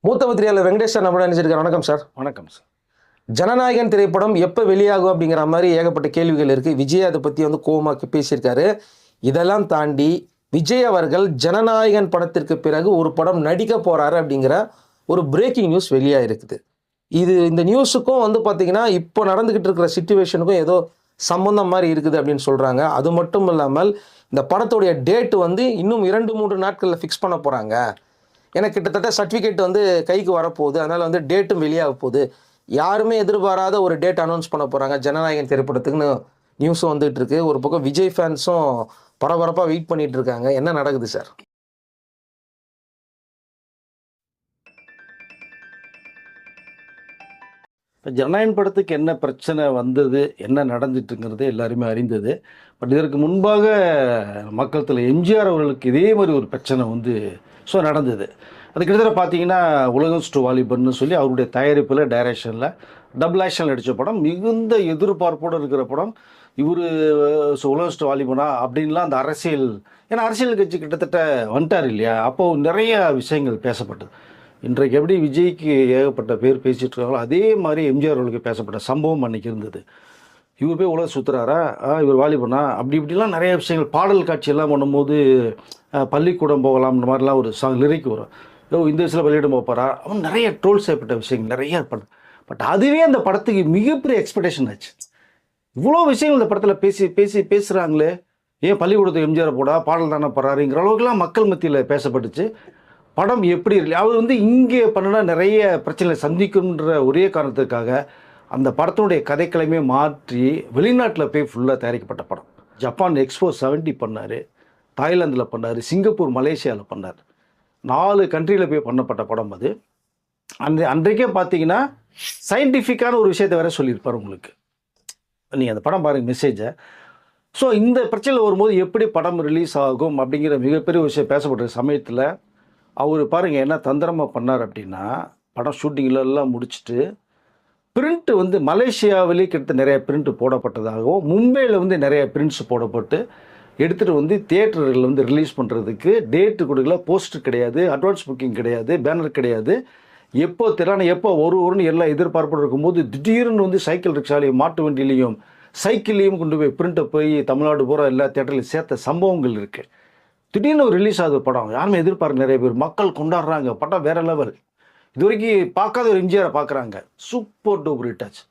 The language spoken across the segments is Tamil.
மூத்த பத்திரிகையாளர் வெங்கடேஷ் சார் நம்மளோட நினைச்சிருக்காரு. வணக்கம் சார். வணக்கம் சார். ஜனநாயகன் திரைப்படம் எப்போ வெளியாகும் அப்படிங்கிற மாதிரி ஏகப்பட்ட கேள்விகள் இருக்கு. விஜய் அதை பற்றி கோவமாக பேசியிருக்காரு. இதெல்லாம் தாண்டி விஜய் அவர்கள் ஜனநாயகன் படத்திற்கு பிறகு ஒரு படம் நடிக்க போறாரு அப்படிங்கிற ஒரு பிரேக்கிங் நியூஸ் வெளியாக இருக்குது. இந்த நியூஸுக்கும் பார்த்தீங்கன்னா இப்போ நடந்துகிட்டு இருக்கிற சிச்சுவேஷனுக்கும் ஏதோ சம்பந்தம் மாதிரி இருக்குது அப்படின்னு சொல்றாங்க. அது மட்டும் இல்லாமல் இந்த படத்துடைய டேட் இன்னும் 2-3 நாட்களில் ஃபிக்ஸ் பண்ண போறாங்க. எனக்கு கிட்டத்தட்ட சர்டிஃபிகேட் கைக்கு வரப்போகுது, அதனால் டேட்டும் வெளியாக போகுது. யாருமே எதிர்பாராத ஒரு டேட் அனௌன்ஸ் பண்ண போகிறாங்க ஜனநாயகன் திரைப்படத்துக்குன்னு நியூஸும் வந்துட்டு இருக்கு. ஒரு பக்கம் விஜய் ஃபேன்ஸும் பரபரப்பாக வெயிட் பண்ணிட்டு இருக்காங்க. என்ன நடக்குது சார்? இப்போ ஜனநாயகன் படத்துக்கு என்ன பிரச்சனை வந்தது, என்ன நடந்துட்டுங்கிறது எல்லாருமே அறிந்தது. பட் இதற்கு முன்பாக மக்கள் எம்ஜிஆர் அவர்களுக்கு இதே மாதிரி ஒரு பிரச்சனை நடந்தது. அது கிட்டத்தட்ட பார்த்தீங்கன்னா உலகம் ஸ்டு வாலிபன்னு சொல்லி அவருடைய தயாரிப்பில் டைரக்ஷனில் டபுள் ஆக்ஷன் நடித்த படம், மிகுந்த எதிர்பார்ப்போடு இருக்கிற படம். இவர் உலகம் ஸ்டு வாலிபனா அப்படின்லாம் அந்த அரசியல், ஏன்னா அரசியல் கட்சி கிட்டத்தட்ட வந்துட்டார் இல்லையா, அப்போது நிறைய விஷயங்கள் பேசப்பட்டது. இன்றைக்கு எப்படி விஜய்க்கு ஏகப்பட்ட பேர் பேசிகிட்டு இருக்காங்களோ அதே மாதிரி எம்ஜிஆர் அவர்களுக்கு பேசப்பட்ட சம்பவம் அன்றைக்கி இருந்தது. இவர் போய் உலக சுற்றுறாரா, இவர் வாலிபனா, அப்படி இப்படிலாம் நிறைய விஷயங்கள், பாடல் காட்சியெல்லாம் பண்ணும்போது பள்ளிக்கூடம் போகலாம்ன்ற மாதிரிலாம் ஒரு லிரிக் வரும். இந்த வயசில் பள்ளியிடம் போப்பாரா, அவன் நிறைய ட்ரோல் செய்யப்பட்ட விஷயங்கள் நிறைய படம். பட் அதுவே அந்த படத்துக்கு மிகப்பெரிய எக்ஸ்பெக்டேஷன் ஆச்சு. இவ்வளோ விஷயங்கள் இந்த படத்தில் பேசுகிறாங்களே, ஏன் பள்ளிக்கூடத்துக்கு எம்ஜிஆர் போடா, பாடல் தானே போகிறாருங்கிற அளவுக்குலாம் மக்கள் மத்தியில் பேசப்பட்டுச்சு. படம் எப்படி இல்லை, அவர் இங்கே பண்ணினா நிறைய பிரச்சனைகளை சந்திக்கும்ன்ற ஒரே காரணத்துக்காக அந்த படத்தினுடைய கதைக்களமே மாற்றி வெளிநாட்டில் போய் ஃபுல்லாக தயாரிக்கப்பட்ட படம். ஜப்பான் எக்ஸ்போ 70 பண்ணார், தாய்லாந்தில் பண்ணார், சிங்கப்பூர், மலேசியாவில் பண்ணார். 4 கண்ட்ரியில் போய் பண்ணப்பட்ட படம் அது. அன்றைக்கே பார்த்தீங்கன்னா சயின்டிஃபிக்கான ஒரு விஷயத்தை வேற சொல்லியிருப்பார் உங்களுக்கு. நீங்கள் அந்த படம் பாருங்கள் மெசேஜை. ஸோ இந்த பிரச்சனை வரும்போது எப்படி படம் ரிலீஸ் ஆகும் அப்படிங்கிற மிகப்பெரிய விஷயம் பேசப்படுற சமயத்தில் அவர் பாருங்கள் என்ன தந்திரமாக பண்ணார் அப்படின்னா, படம் ஷூட்டிங்லாம் முடிச்சுட்டு பிரிண்ட்டு மலேசியாவிலே கிட்டத்தட்ட நிறைய பிரிண்ட் போடப்பட்டதாகவும், மும்பையில் நிறைய பிரிண்ட்ஸ் போடப்பட்டு எடுத்துகிட்டு தியேட்டர்களில் ரிலீஸ் பண்ணுறதுக்கு டேட்டு கொடுக்கல, போஸ்டர் கிடையாது, அட்வான்ஸ் புக்கிங் கிடையாது, பேனர் கிடையாது. எப்போ திறனை எப்போ ஒருன்னு எல்லாம் எதிர்பார்ப்பு இருக்கும்போது திடீர்னு சைக்கிள் ரிக்ஷாலையும் மாட்டு வண்டியிலையும் சைக்கிள்லையும் கொண்டு போய் பிரிண்ட்டை போய் தமிழ்நாடு பூரா எல்லா தேட்டர்லையும் சேர்த்த சம்பவங்கள் இருக்குது. திடீர்னு ஒரு ரிலீஸ் ஆகுது படம், யாருமே எதிர்பார்க்க, நிறைய பேர் மக்கள் கொண்டாடுறாங்க, படம் வேற லெவல். இது வரைக்கும் பார்க்காத ஒரு எம்ஜிஆரை பார்க்குறாங்க, சூப்பர் டூப்பர் ஹிட் ஆச்சு,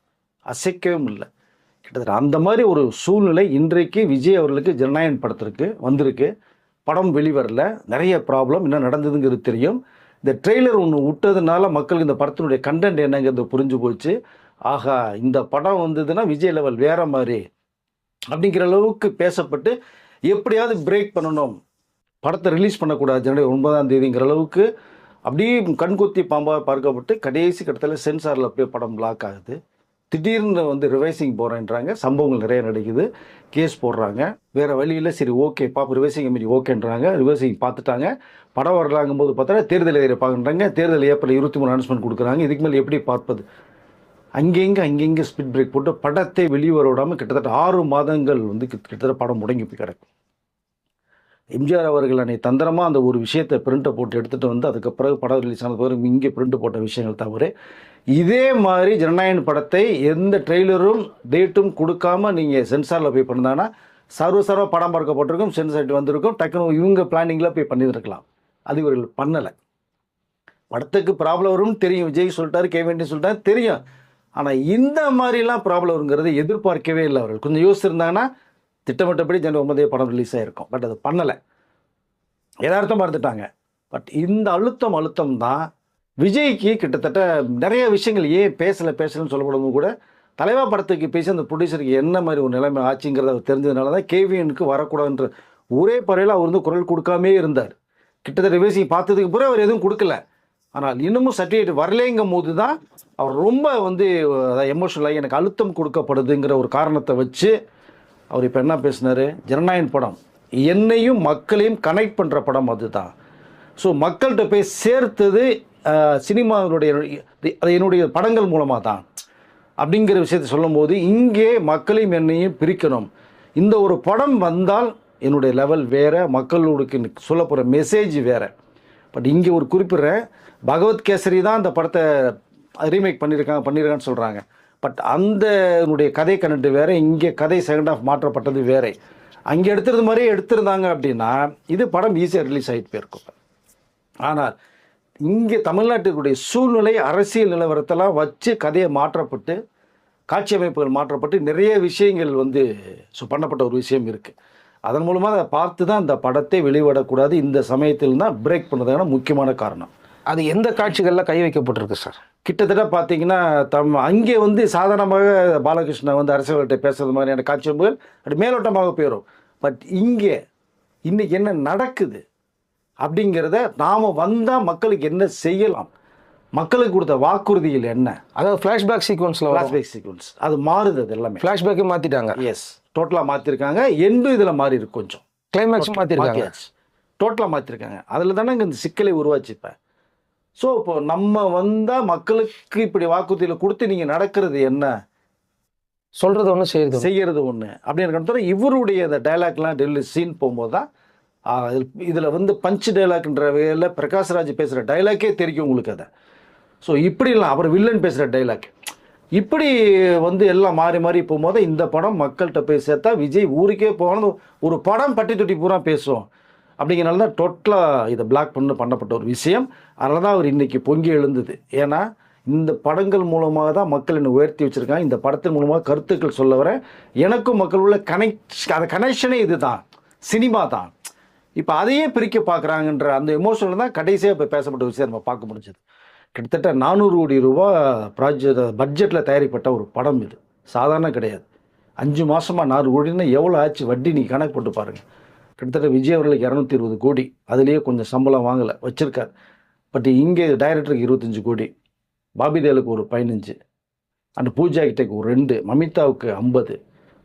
அசைக்கவே முடியல. கிட்டத்தட்ட அந்த மாதிரி ஒரு சூழ்நிலை இன்றைக்கு விஜய் அவர்களுக்கு ஜனநாயகன் படத்திற்கு வந்திருக்கு. படம் வெளிவரல, நிறைய ப்ராப்ளம் என்ன நடந்ததுங்கிறது தெரியும். இந்த ட்ரெய்லர் ஒன்று விட்டதுனால மக்களுக்கு இந்த படத்தினுடைய கண்டென்ட் என்னங்கிறது புரிஞ்சு போச்சு. ஆகா, இந்த படம் வந்ததுன்னா விஜய் லெவல் வேற மாதிரி அப்படிங்கிற அளவுக்கு பேசப்பட்டு எப்படியாவது பிரேக் பண்ணணும், படத்தை ரிலீஸ் பண்ணக்கூடாது ஜனவரி 9ஆம் தேதிங்கிற அளவுக்கு அப்படியே கண்கொத்தி பாம்பாக பார்க்கப்பட்டு கடைசி கட்டத்தில் சென்சாரில் போய் படம் பிளாக் ஆகுது. திடீர்னு ரிவைசிங் போகிறேன்றாங்க, சம்பவங்கள் நிறைய நடக்குது, கேஸ் போடுறாங்க, வேறு வழியில் சரி ஓகே பாப்பா ரிவைசிங் கமிட்டி ஓகேன்றாங்க, ரிவைசிங் பார்த்துட்டாங்க. படம் வரலாங்கும் போது பார்த்தா தேர்தல் எதிர்ப்பாங்கன்றாங்க, தேர்தல் ஏப்ரல் 23 அனௌன்ஸ்மெண்ட் கொடுக்குறாங்க. இதுக்கு மேலே எப்படி பார்ப்பது? அங்கங்கே ஸ்பீட் பிரேக் போட்டு படத்தை வெளியே வர விடாமல் கிட்டத்தட்ட 6 மாதங்கள் கிட்டத்தட்ட படம் முடங்கி போய் கிடக்கும். எம்ஜிஆர் அவர்கள் அன்னை தந்திரமாக அந்த ஒரு விஷயத்தை பிரிண்ட்டை போட்டு எடுத்துகிட்டு அதுக்கு பிறகு படம் ரிலீஸ் ஆனது பிறகு இங்கே பிரிண்ட் போட்ட விஷயங்கள் தவிர, இதே மாதிரி ஜனநாயகன் படத்தை எந்த ட்ரெய்லரும் டேட்டும் கொடுக்காம நீங்கள் சென்சாரில் போய் பண்ணிருந்தாங்கன்னா சர்வ படம் பார்க்கப்பட்டிருக்கும், சென்சாரிட்டி வந்திருக்கும், டக்குனு இவங்க பிளானிங்கில் போய் பண்ணியிருக்கலாம். அது இவர்கள் பண்ணலை. படத்துக்கு ப்ராப்ளம் வரும்னு தெரியும், விஜய் சொல்லிட்டாரு, கேவேண்டி சொல்லிட்டாரு தெரியும். ஆனால் இந்த மாதிரிலாம் ப்ராப்ளம் வருங்கிறது எதிர்பார்க்கவே இல்லை. அவர்கள் கொஞ்சம் யோசிச்சிருந்தாங்கன்னா திட்டமிட்டபடி ஜனவரி 9 படம் ரிலீஸ் ஆகிருக்கும். பட் அது பண்ணலை, யதார்த்தம் பார்த்துட்டாங்க. பட் இந்த அழுத்தம் தான் விஜய்க்கு கிட்டத்தட்ட நிறைய விஷயங்கள் ஏன் பேசலைன்னு சொல்லப்படும்போது கூட தலைவா படத்துக்கு பேசி அந்த ப்ரொடியூசருக்கு என்ன மாதிரி ஒரு நிலைமை ஆச்சுங்கிறத அவர் தெரிஞ்சதுனால தான் கேவிஎனுக்கு வரக்கூடாதுன்ற ஒரே பறையில் அவர் குரல் கொடுக்காமே இருந்தார். கிட்டத்தட்ட ரிவைசிங் பார்த்ததுக்கு பிறகு அவர் எதுவும் கொடுக்கல. ஆனால் இன்னமும் சர்டிஃபிகேட் வரலேங்கும் போது தான் அவர் ரொம்ப எமோஷனலாகி எனக்கு அழுத்தம் கொடுக்கப்படுதுங்கிற ஒரு காரணத்தை வச்சு அவர் இப்போ என்ன பேசினார், ஜனநாயகன் படம் என்னையும் மக்களையும் கனெக்ட் பண்ணுற படம் அதுதான். ஸோ மக்கள்கிட்ட போய் சேர்த்தது சினிமாவினுடைய என்னுடைய படங்கள் மூலமாக தான் அப்படிங்கிற விஷயத்தை சொல்லும் போது இங்கே மக்களையும் என்னையும் பிரிக்கணும். இந்த ஒரு படம் வந்தால் என்னுடைய லெவல் வேறு, மக்களுக்கு சொல்ல போகிற மெசேஜ் வேறு. பட் இங்கே ஒரு குறிப்பிட்றேன், பகவத் கேசரி தான் அந்த படத்தை ரீமேக் பண்ணியிருக்கான்னு சொல்கிறாங்க. பட் அந்த கதை கனெக்ட் வேறு, இங்கே கதை செகண்ட் ஆஃப் மாற்றப்பட்டது வேறு. அங்கே எடுத்துறது மாதிரியே எடுத்திருந்தாங்க அப்படின்னா இது படம் ஈஸியாக ரிலீஸ் ஆகிட்டு போயிருக்கும். ஆனால் இங்கே தமிழ்நாட்டுடைய சூழ்நிலை, அரசியல் நிலவரத்தெல்லாம் வச்சு கதையை மாற்றப்பட்டு, காட்சி அமைப்புகள் மாற்றப்பட்டு நிறைய விஷயங்கள் வந்து பண்ணப்பட்ட ஒரு விஷயம் இருக்குது. அதன் மூலமாக அதை பார்த்து தான் இந்த படத்தை வெளிவிடக்கூடாது, இந்த சமயத்தில் தான் பிரேக் பண்ணதுக்கான முக்கியமான காரணம். அது எந்த காட்சிகளில் கை வைக்கப்பட்டிருக்கு சார்? கிட்டத்தட்ட பார்த்தீங்கன்னா அங்கே வந்து சாதாரணமாக பாலகிருஷ்ணன் வந்து அரசியல்கிட்ட பேசுறது மாதிரியான காட்சி அமைப்புகள் அது மேலோட்டமாக போயிடும். பட் இங்கே இன்றைக்கி என்ன நடக்குது அப்படிங்கிறத நாம் வந்தால் மக்களுக்கு என்ன செய்யலாம், மக்களுக்கு கொடுத்த வாக்குறுதிகள் என்ன, அதாவது ஃப்ளாஷ்பேக் சீக்வன்ஸ் அது மாறுது. அது எல்லாமே ஃப்ளாஷ்பேக்கே மாற்றிட்டாங்க. எஸ், டோட்டலாக மாற்றிருக்காங்க. இதில் மாறி இருக்கு, கொஞ்சம் கிளைமேக்ஸ் மாற்றிருக்காங்க, டோட்டலாக மாற்றிருக்காங்க. அதில் தானே இந்த சிக்கலை உருவாச்சிப்பேன். ஸோ இப்போ நம்ம வந்தால் மக்களுக்கு இப்படி வாக்குறுதியில் கொடுத்து நீங்கள் நடக்கிறது என்ன, சொல்கிறது ஒன்று செய்கிறது ஒன்று அப்படின்னு இவருடைய இந்த டைலாக்லாம் டெல்லி சீன் போகும்போது தான் இதில் வந்து பஞ்ச் டைலாக்ன்ற வகையில் பிரகாஷ்ராஜ் பேசுகிற டைலாக்கே தெரியும் உங்களுக்கு அதை. ஸோ இப்படிலாம் அப்புறம் வில்லன் பேசுகிற டைலாக் இப்படி வந்து எல்லாம் மாறி மாறி போகும்போது இந்த படம் மக்கள்கிட்ட போய் சேர்த்தா விஜய் ஊருக்கே போகணும், ஒரு படம் பட்டி தொட்டி பூரா பேசும் அப்படிங்கிறனால தான் டோட்டலாக இதை பிளாக் பண்ணப்பட்ட ஒரு விஷயம். அதனால தான் அவர் இன்றைக்கி பொங்கி எழுந்தது. ஏன்னா இந்த படங்கள் மூலமாக தான் மக்கள் என்னை உயர்த்தி வச்சுருக்காங்க. இந்த படத்தின் மூலமாக கருத்துக்கள் சொல்ல வர எனக்கும் மக்கள் உள்ள கனெக்ஷனே இது தான், சினிமா தான். இப்போ அதையே பிரிக்க பார்க்குறாங்கன்ற அந்த எமோஷனில் தான் கடைசியாக இப்போ பேசப்பட்ட விஷயம் நம்ம பார்க்க முடிஞ்சது. கிட்டத்தட்ட 400 கோடி ரூபா பட்ஜெட்டில் தயாரிக்கப்பட்ட ஒரு படம் இது, சாதாரண கிடையாது. 5 மாதமாக 4 கோடின்னா எவ்வளோ ஆச்சு, வட்டி நீங்கள் கணக்கு போட்டு பாருங்கள். கிட்டத்தட்ட விஜய் அவர்களுக்கு 220 கோடி, அதுலேயே கொஞ்சம் சம்பளம் வாங்கலை வச்சுருக்கார். பட் இங்கே டைரக்டருக்கு 25 கோடி, பாபி தேலுக்கு ஒரு 15, அண்ட் பூஜா கிட்டேக்கு ஒரு 2, மமிதாவுக்கு 50,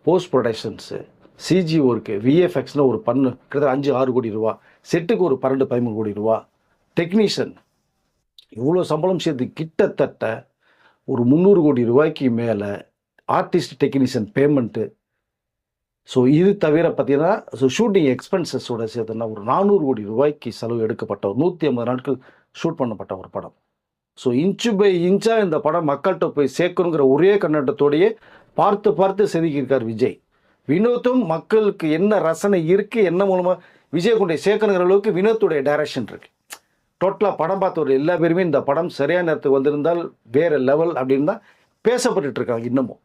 போஸ்ட் ப்ரொடக்ஷன்ஸு, சிஜி ஒர்க்கு, விஎஃப்எக்ஸ்னு ஒரு கிட்டத்தட்ட 5-6 கோடி ரூபா, செட்டுக்கு ஒரு 12-13 கோடி ரூபா, டெக்னீஷியன் இவ்வளோ சம்பளம் சேர்த்து கிட்டத்தட்ட ஒரு 300 கோடி ரூபாய்க்கு மேலே ஆர்டிஸ்ட் டெக்னீஷியன் பேமெண்ட்டு. ஸோ இது தவிர பார்த்தீங்கன்னா ஷூட்டிங் எக்ஸ்பென்சஸோட சேர்த்துனா ஒரு 400 கோடி ரூபாய்க்கு செலவு எடுக்கப்பட்ட ஒரு 150 நாட்கள் ஷூட் பண்ணப்பட்ட ஒரு படம். ஸோ இன்ச்சு பை இன்ச்சாக இந்த படம் மக்கள்கிட்ட போய் சேர்க்கணுங்கிற ஒரே கண்ணோட்டத்தோடையே பார்த்து செதுக்கியிருக்கார் விஜய். வினோத்தும் மக்களுக்கு என்ன ரசனை இருக்குது, என்ன மூலமாக விஜய் கொண்டே சேர்க்கணுங்கிற அளவுக்கு வினோத்துடைய டைரக்ஷன் இருக்குது. டோட்டலாக படம் பார்த்தவர் எல்லா பேருமே இந்த படம் சரியான நேரத்துக்கு வந்திருந்தால் வேறு லெவல் அப்படின்னு தான் பேசப்பட்டு இருக்காங்க. இன்னமும்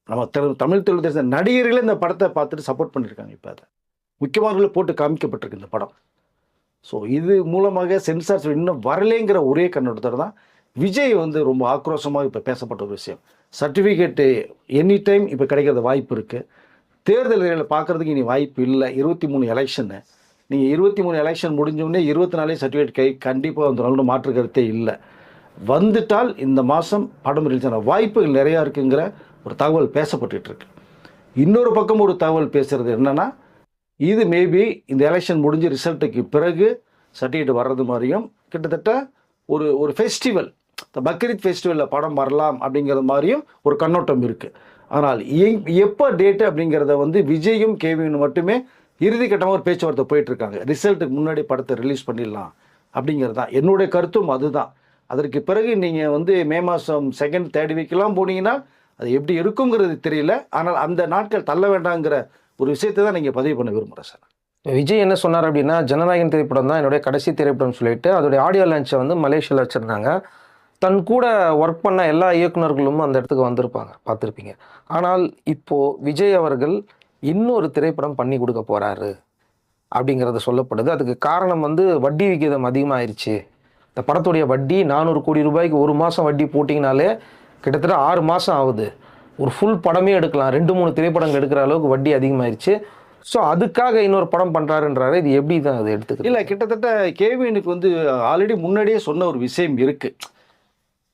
நம்ம தமிழ் தெலுங்கு நடிகர்களே இந்த படத்தை பார்த்துட்டு சப்போர்ட் பண்ணியிருக்காங்க. இப்போ அதை முக்கியமானவர்களை போட்டு காமிக்கப்பட்டிருக்கு இந்த படம். ஸோ இது மூலமாக சென்சார்ஸ் இன்னும் வரலேங்கிற ஒரே கண்ணோட்டத்தோடு தான் விஜய் வந்து ரொம்ப ஆக்ரோஷமாக இப்போ பேசப்பட்ட ஒரு விஷயம். சர்டிஃபிகேட்டு எனி டைம் இப்போ கிடைக்கிற வாய்ப்பு இருக்குது. தேர்தல்களில் பார்க்குறதுக்கு இனி வாய்ப்பு இல்லை. 23 எலெக்ஷனு, நீங்கள் 23 எலெக்ஷன் முடிஞ்சோடனே 24 சர்டிஃபிகேட் கண்டிப்பாக வந்துடும், மாற்று கருத்தே இல்லை. வந்துட்டால் இந்த மாதம் படம் ரிலீஸ் ஆன வாய்ப்புகள் நிறையா இருக்குங்கிற ஒரு தகவல் பேசப்பட்டுருக்கு. இன்னொரு பக்கம் ஒரு தகவல் பேசுகிறது என்னென்னா, இது மேபி இந்த எலெக்ஷன் முடிஞ்சு ரிசல்ட்டுக்கு பிறகு சர்டிஃபிகேட் வர்றது மாதிரியும், கிட்டத்தட்ட ஒரு ஃபெஸ்டிவல், இந்த பக்ரீத் ஃபெஸ்டிவலில் படம் வரலாம் அப்படிங்கிறது மாதிரியும் ஒரு கண்ணோட்டம் இருக்குது. ஆனால் எப்போ டேட்டு அப்படிங்கிறத வந்து விஜயும் கேவியும் மட்டுமே இறுதிக்கட்டமாக ஒரு பேச்சுவார்த்தை போயிட்டுருக்காங்க. ரிசல்ட்டுக்கு முன்னாடி படத்தை ரிலீஸ் பண்ணிடலாம் அப்படிங்கிறது தான் என்னுடைய கருத்தும். அதுதான். அதற்கு பிறகு நீங்கள் வந்து மே மாதம் 2nd 3rd வீக்கெலாம் போனீங்கன்னா அது எப்படி இருக்குங்கிறது தெரியல. ஆனால் அந்த நாட்கள் தள்ள வேண்டாங்கிற ஒரு விஷயத்தை தான் நீங்கள் பதிவு பண்ண விரும்புகிறேன் சார். விஜய் என்ன சொன்னார் அப்படின்னா, ஜனநாயகன் திரைப்படம் தான் என்னுடைய கடைசி திரைப்படம்னு சொல்லிட்டு அதோடைய ஆடியோ லான்ச்சை வந்து மலேசியாவில் வச்சுருந்தாங்க. தன் கூட ஒர்க் பண்ண எல்லா இயக்குநர்களும் அந்த இடத்துக்கு வந்திருப்பாங்க, பார்த்துருப்பீங்க. ஆனால் இப்போது விஜய் அவர்கள் இன்னொரு திரைப்படம் பண்ணி கொடுக்க போகிறாரு அப்படிங்கிறத சொல்லப்படுது. அதுக்கு காரணம் வந்து வட்டி விகிதம் அதிகமாகிருச்சு. இந்த படத்துடைய வட்டி 400 கோடி ரூபாய்க்கு ஒரு மாதம் வட்டி போட்டிங்கனாலே கிட்டத்தட்ட 6 மாதம் ஆகுது. ஒரு ஃபுல் படமே எடுக்கலாம், 2-3 திரைப்படங்கள் எடுக்கிற அளவுக்கு வட்டி அதிகமாகிருச்சு. ஸோ அதுக்காக இன்னொரு படம் பண்ணுறாருன்றாரு. இது எப்படி தான் அது எடுத்துக்க? இல்லை, கிட்டத்தட்ட கேவினுக்கு வந்து ஆல்ரெடி முன்னாடியே சொன்ன ஒரு விஷயம் இருக்குது.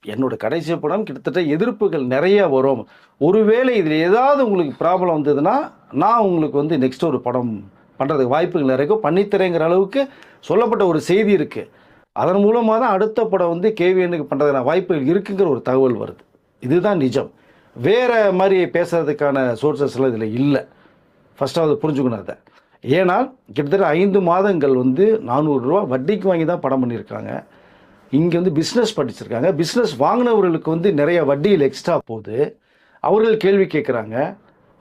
என்னோட கடைசி படம் கிட்டத்தட்ட எதிர்ப்புகள் நிறையா வரும், ஒருவேளை இதில் ஏதாவது உங்களுக்கு ப்ராப்ளம் வந்ததுன்னா நான் உங்களுக்கு வந்து நெக்ஸ்ட் ஒரு படம் பண்ணுறதுக்கு வாய்ப்புகள் நிறைய பண்ணித்தரேங்கிற அளவுக்கு சொல்லப்பட்ட ஒரு செய்தி இருக்குது. அதன் மூலமாக தான் அடுத்த படம் வந்து கேவிஎனுக்கு பண்ணுறதுக்கான வாய்ப்புகள் இருக்குங்கிற ஒரு தகவல் வருது. இதுதான் நிஜம். வேறு மாதிரி பேசுகிறதுக்கான சோர்சஸ்லாம் இதில் இல்லை. ஃபஸ்ட்டாவது புரிஞ்சுக்கணும் அதை. ஏன்னால் கிட்டத்தட்ட 5 மாதங்கள் வந்து 400 ரூபா வட்டிக்கு வாங்கி தான் படம் பண்ணியிருக்காங்க. இங்கே வந்து பிஸ்னஸ் படிச்சிருக்காங்க. பிஸ்னஸ் வாங்கினவர்களுக்கு வந்து நிறைய வட்டியில் எக்ஸ்ட்ரா போகுது. அவர்கள் கேள்வி கேட்குறாங்க.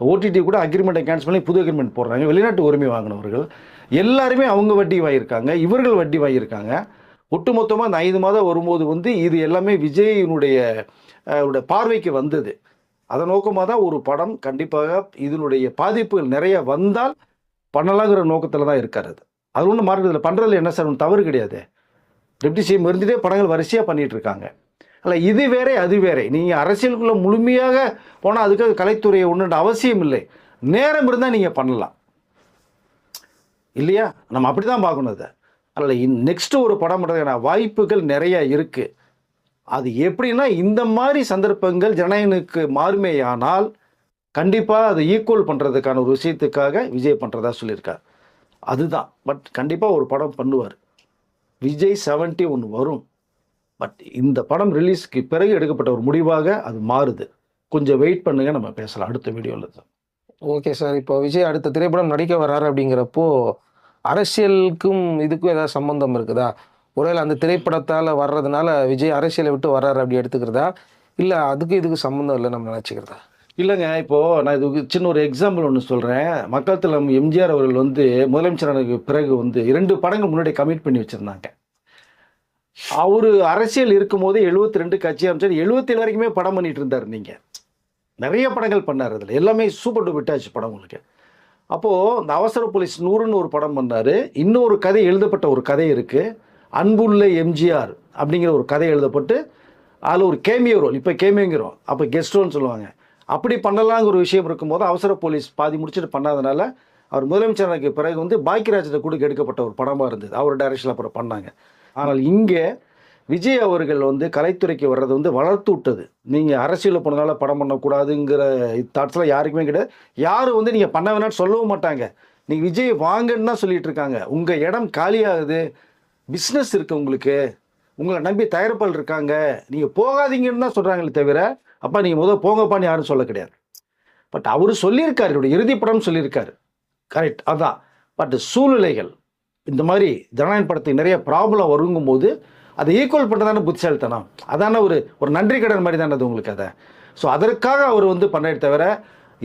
ஓடிடி கூட அக்ரிமெண்ட்டை கேன்சல் பண்ணி புது அக்ரிமெண்ட் போடுறாங்க. வெளிநாட்டு உரிமை வாங்கினவர்கள் எல்லாருமே அவங்க வட்டி வாங்கியிருக்காங்க, இவர்கள் வட்டி வாங்கியிருக்காங்க. ஒட்டுமொத்தமாக அந்த 5 மாதம் வரும்போது வந்து இது எல்லாமே விஜயினுடைய பார்வைக்கு வந்தது. அதன் நோக்கமாக தான் ஒரு படம் கண்டிப்பாக இதனுடைய பாதிப்புகள் நிறைய வந்தால் பண்ணலாங்கிற நோக்கத்தில் தான் இருக்காரு. அது ஒன்றும் மார்க்கெட்டில் பண்ணுறதுல என்ன சார் ஒன்றும் தவறு கிடையாது. டெப்டி சிஎம் இருந்துகிட்டே படங்கள் வரிசையாக பண்ணிகிட்டு இருக்காங்க. அல்ல இது வேறே அது வேறே. நீங்கள் அரசியலுக்குள்ளே முழுமையாக போனால் அதுக்காக கலைத்துறையை ஒன்றுன்ற அவசியம் இல்லை. நேரம் இருந்தால் நீங்கள் பண்ணலாம் இல்லையா? நம்ம அப்படி தான் பார்க்கணும் அதை. அல்ல நெக்ஸ்ட்டு ஒரு படம் பண்ணுறதுக்கான வாய்ப்புகள் நிறைய இருக்குது. அது எப்படின்னா இந்த மாதிரி சந்தர்ப்பங்கள் ஜனநாயகனுக்கு மாறுமேயானால் கண்டிப்பாக அதை ஈக்குவல் பண்ணுறதுக்கான ஒரு விஷயத்துக்காக விஜய் பண்ணுறதா சொல்லியிருக்கார். அதுதான். பட் கண்டிப்பாக ஒரு படம் பண்ணுவார். விஜய் 71 வரும். பட் இந்த படம் ரிலீஸ்க்கு பிறகு எடுக்கப்பட்ட ஒரு முடிவாக அது மாறுது. கொஞ்சம் வெயிட் பண்ணுங்க, நம்ம பேசலாம் அடுத்த வீடியோவில் தான். Okay sir. இப்போ விஜய் அடுத்த திரைப்படம் நடிக்க வர்றாரு அப்படிங்கிறப்போ அரசியலுக்கும் இதுக்கும் ஏதாவது சம்பந்தம் இருக்குதா? ஒருவேளை அந்த திரைப்படத்தால் வர்றதுனால விஜய் அரசியலை விட்டு வர்றாரு அப்படி எடுத்துக்கிறதா, இல்லை அதுக்கு இதுக்கு சம்மந்தம் இல்லை நம்ம நினச்சிக்கிறதா? இல்லைங்க, இப்போது நான் இதுக்கு சின்ன ஒரு எக்ஸாம்பிள் ஒன்று சொல்கிறேன். மக்கள் தலைவர் எம்ஜிஆர் அவர்கள் வந்து முதலமைச்சரானதுக்கு பிறகு வந்து 2 படங்கள் முன்னாடி கமிட் பண்ணி வச்சுருந்தாங்க. அவர் அரசியல் இருக்கும்போது 72 கட்சி அமைச்சர் 77 வரைக்குமே படம் பண்ணிட்டு இருந்தார். நீங்கள் நிறைய படங்கள் பண்ணார். அதில் எல்லாமே சூப்பர் டூப்பர் ஹிட் ஆச்சு படம் உங்களுக்கு. அப்போது இந்த அவசர போலீஸ் 100ன்னு ஒரு படம் பண்ணார். இன்னொரு கதை எழுதப்பட்ட ஒரு கதை இருக்குது, அன்புள்ள எம்ஜிஆர் அப்படிங்கிற ஒரு கதை எழுதப்பட்டு அதில் ஒரு கேமியோ ரோல், இப்போ கேமியோங்கிறோம், அப்போ கெஸ்ட் ரோல்னு சொல்லுவாங்க. அப்படி பண்ணலாங்கிற ஒரு விஷயம் இருக்கும்போது அவசர போலீஸ் பாதி முடிச்சுட்டு பண்ணாதனால அவர் முதலமைச்சருக்கு பிறகு வந்து பாக்கியராஜிட்ட கூட எடுக்கப்பட்ட ஒரு படமாக இருந்தது. அவர் டைரக்ஷனில் அப்புறம் பண்ணாங்க. ஆனால் இங்கே விஜய் அவர்கள் வந்து கலைத்துறைக்கு வர்றது வந்து வளர்த்து விட்டது. நீங்கள் அரசியலில் போனதால படம் பண்ணக்கூடாதுங்கிற தாட்ஸ்லாம் யாருக்குமே கிடையாது. யாரும் வந்து நீங்கள் பண்ண வேணான்னு சொல்லவும் மாட்டாங்க. நீங்கள் விஜய் வாங்கன்னு தான் சொல்லிட்டு இருக்காங்க. உங்கள் இடம் காலியாகுது, பிஸ்னஸ் இருக்குது உங்களுக்கு, உங்களை நம்பி தயாரிப்பாளர் இருக்காங்க, நீங்கள் போகாதீங்கன்னு தான் சொல்கிறாங்களே தவிர அப்பா நீங்கள் முதல் போங்கப்பான்னு யாரும் சொல்ல கிடையாது. பட் அவர் சொல்லியிருக்காரு, என்னுடைய இறுதி படம் சொல்லியிருக்காரு, கரெக்ட், அதான். பட் சூழ்நிலைகள் இந்த மாதிரி ஜனநாயக படத்துக்கு நிறைய ப்ராப்ளம் வருங்கும்போது அதை ஈக்குவல் பண்ணுறதான புத்திசாலித்தனம், அதான ஒரு நன்றி கடன் மாதிரி தானே அது உங்களுக்கு அதை. ஸோ அதற்காக அவர் வந்து பண்ண தவிர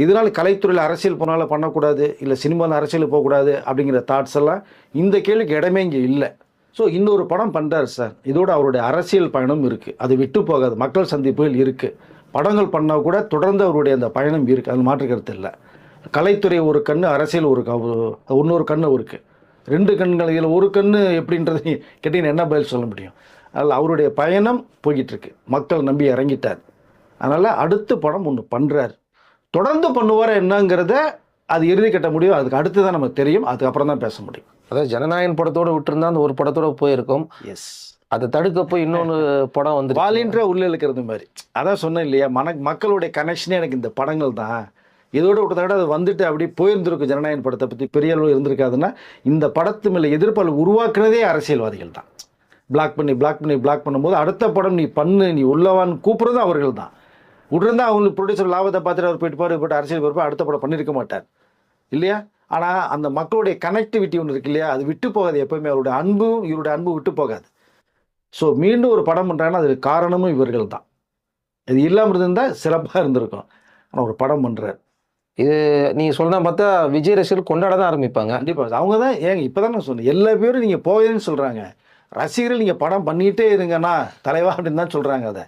இதனால் கலைத்துறையில் அரசியல் போனாலும் பண்ணக்கூடாது, இல்லை சினிமாவில் அரசியல் போகக்கூடாது அப்படிங்கிற தாட்ஸ் எல்லாம் இந்த கேள்விக்கு இடமே இங்கே இல்லை. ஸோ இன்னொரு படம் பண்ணுறாரு சார், இதோட அவருடைய அரசியல் பயணம் இருக்குது, அது விட்டு போகாது. மக்கள் சந்திப்புகள் இருக்குது, படங்கள் பண்ணால் கூட தொடர்ந்து அவருடைய அந்த பயணம் இருக்குது, அது மாற்று கருத்து இல்லை. கலைத்துறை ஒரு கண்ணு, அரசியல் ஒரு இன்னொரு கண்ணு இருக்குது. 2 கண்கள். இதில் ஒரு கண்ணு எப்படின்றது கேட்டீங்கன்னா என்ன பதில் சொல்ல முடியும்? அதனால் அவருடைய பயணம் போய்கிட்டுருக்கு, மக்கள் நம்பி இறங்கிட்டார். அதனால் அடுத்த படம் ஒன்று பண்ணுறார், தொடர்ந்து பண்ணுவார் என்னங்கிறத அது இறுதி கட்ட முடியும், அதுக்கு அடுத்து தான் நமக்கு தெரியும், அதுக்கப்புறம் தான் பேச முடியும். அதாவது ஜனநாயகன் படத்தோடு விட்டுருந்தா அந்த ஒரு படத்தோட போயிருக்கும். எஸ், அதை தடுக்க போய் இன்னொன்று படம் வந்து வாலின்ற உள்ளே இருக்கிறது மாதிரி. அதான் சொன்னேன் இல்லையா, மக்களுடைய கனெக்ஷனே எனக்கு இந்த படங்கள் தான். இதோட விட்டதோட அது வந்துட்டு அப்படி போயிருந்திருக்கும். ஜனநாயகன் படத்தை பற்றி பெரிய அளவு இருந்திருக்காதுன்னா இந்த படத்து மேலே எதிர்ப்பாளர் உருவாக்குனதே அரசியல்வாதிகள் தான். பிளாக் பண்ணும்போது அடுத்த படம் நீ பண்ணு, நீ உள்ளவான்னு கூப்பிட்றது அவர்கள் தான். விட்டுருந்தா அவங்களுக்கு ப்ரொடியூசர் லாபத்தை பார்த்துட்டு அவர் போயிட்டு அரசியல் போய் அடுத்த படம் பண்ணியிருக்க மாட்டார் இல்லையா? ஆனால் அந்த மக்களுடைய கனெக்டிவிட்டி ஒன்று இருக்கு இல்லையா, அது விட்டு போகாது எப்போவுமே. இவருடைய அன்பு விட்டு போகாது. ஸோ மீண்டும் ஒரு படம் பண்ணுறாங்கன்னா அதுக்கு காரணமும் இவர்கள் தான். இது இல்லாமல் இருந்தால் சிறப்பாக இருந்திருக்கும். ஆனால் ஒரு படம் பண்ணுறார். இது நீங்கள் சொன்னா பார்த்தா விஜய் ரசிகர்கள் கொண்டாட தான் ஆரம்பிப்பாங்க. கண்டிப்பாக அவங்க தான். ஏங்க இப்போ தான் நான் சொன்னேன், எல்லா பேரும் நீங்கள் போகுதுன்னு சொல்கிறாங்க, ரசிகர்கள் நீங்கள் படம் பண்ணிகிட்டே இருங்கன்னா தலைவா அப்படின்னு தான் சொல்கிறாங்க அதை.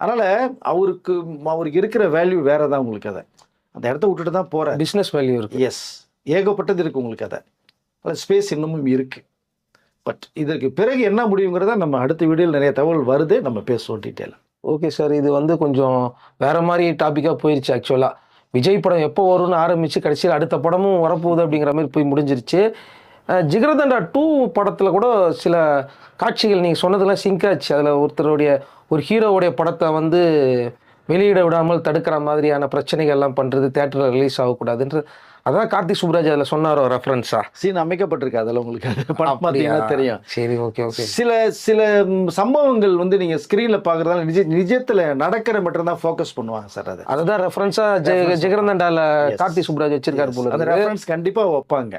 அதனால் அவருக்கு இருக்கிற வேல்யூ வேறு தான் உங்களுக்கு. அதை அந்த இடத்த விட்டுட்டு தான் போகிறேன். பிஸ்னஸ் வேல்யூ இருக்குது. எஸ், ஏகப்பட்டது இருக்குது உங்களுக்கு. அதை அதில் ஸ்பேஸ் இன்னமும் இருக்குது. பட் இதற்கு பிறகு என்ன முடியுங்கிறத நம்ம அடுத்த வீடியோவில் நிறைய தகவல் வருது, நம்ம பேசுவோம் டீட்டெயிலாக. ஓகே சார், இது வந்து கொஞ்சம் வேறு மாதிரி டாப்பிக்காக போயிடுச்சு. ஆக்சுவலாக விஜய் படம் எப்போ வரும்னு ஆரம்பித்து கடைசியில் அடுத்த படமும் வரப்போகுது அப்படிங்கிற மாதிரி போய் முடிஞ்சிருச்சு. ஜிகர்தண்டா 2 படத்தில் கூட சில காட்சிகள் நீங்கள் சொன்னதெல்லாம் சிங்க் ஆச்சு. அதில் ஒரு ஹீரோவுடைய படத்தை வந்து வெளியிட விடாமல் தடுக்கிற மாதிரியான பிரச்சனைகள்லாம் பண்ணுறது, தேட்டரில் ரிலீஸ் ஆகக்கூடாதுன்ற அதான் கார்த்திக் சுப்ராஜ் அதில் சொன்னாரோ ரெஃபரன்ஸா சீன் அமைக்கப்பட்டிருக்கு. அதில் உங்களுக்கு படம் பார்த்தீங்கன்னா தெரியும். சரி, ஓகே. சில சம்பவங்கள் வந்து நீங்கள் ஸ்க்ரீனில் பார்க்குறதால நிஜத்தில் நடக்கிற மட்டும் தான் ஃபோக்கஸ் பண்ணுவாங்க சார். அதுதான் ரெஃபரன்ஸாக ஜிகர்தண்டாவில் கார்த்திக் சுப்ராஜ் வச்சிருக்காரு போல. அந்த ரெஃபரன்ஸ் கண்டிப்பாக வைப்பாங்க.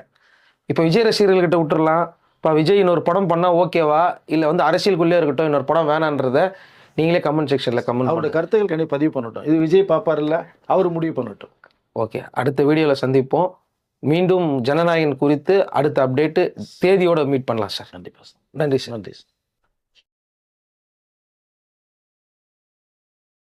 இப்போ விஜய் ரசிகர்கள்கிட்ட விட்டுறலாம், இப்போ விஜய் இன்னொரு படம் பண்ணால் ஓகேவா, இல்லை வந்து அரசியலுக்குள்ளே இருக்கட்டும் இன்னொரு படம் வேணான்றத நீங்களே கமெண்ட் செக்ஷனில் கமெண்ட் அவரோட கருத்துக்கள் கண்டிப்பாக பதிவு பண்ணட்டும். இது விஜய் பார்ப்பார்ல, அவர் முடிவு பண்ணட்டும். ஓகே, அடுத்த வீடியோவில் சந்திப்போம். மீண்டும் ஜனநாயகன் குறித்து அடுத்த அப்டேட்டு தேதியோட மீட் பண்ணலாம் சார். கண்டிப்பாக சார். நன்றி சார். நன்றி சார்.